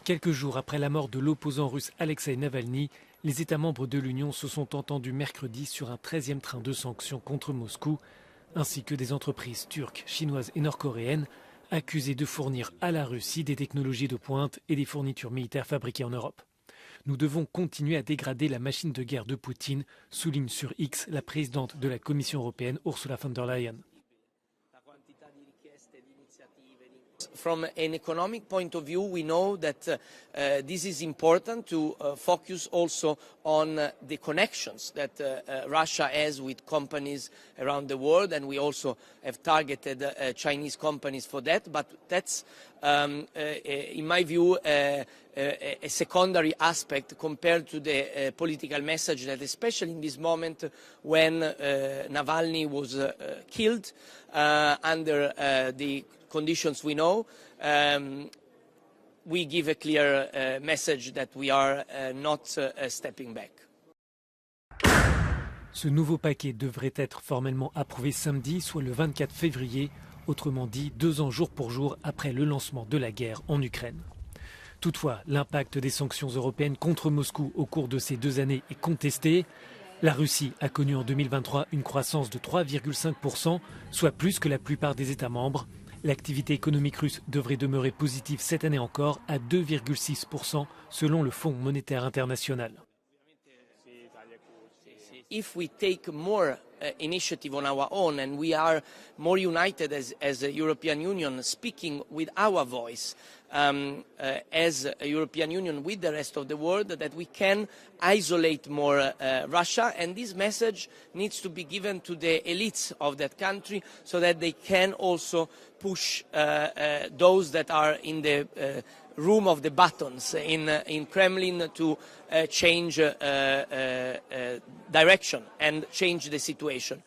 Quelques jours après la mort de l'opposant russe Alexeï Navalny, les États membres de l'Union se sont entendus mercredi sur un 13e train de sanctions contre Moscou, ainsi que des entreprises turques, chinoises et nord-coréennes accusées de fournir à la Russie des technologies de pointe et des fournitures militaires fabriquées en Europe. Nous devons continuer à dégrader la machine de guerre de Poutine, souligne sur X la présidente de la Commission européenne Ursula von der Leyen. From an economic point of view, we know that this is important to focus also on the connections that Russia has with companies around the world, and we also have targeted Chinese companies for that. But that's, in my view, a secondary aspect compared to the political message that, especially in this moment when Navalny was killed under the conditions we know, we give a clear message that we are not stepping back. Ce nouveau paquet devrait être formellement approuvé samedi, soit le 24 février, autrement dit 2 ans jour pour jour après le lancement de la guerre en Ukraine. Toutefois, l'impact des sanctions européennes contre Moscou au cours de ces 2 années est contesté. La Russie a connu en 2023 une croissance de 3,5%, soit plus que la plupart des États membres. L'activité économique russe devrait demeurer positive cette année encore à 2,6% selon le Fonds monétaire international. If we take more initiative on our own and we are more united as a European Union, speaking with our voice as a European Union with the rest of the world, that we can isolate more Russia, and this message needs to be given to the elites of that country so that they can also push those that are in the room of the buttons in Kremlin to change direction and change the situation.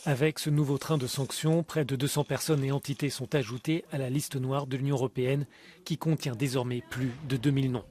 Avec ce nouveau train de sanctions, près de 200 personnes et entités sont ajoutées à la liste noire de l'Union européenne qui contient désormais plus de 2000 noms.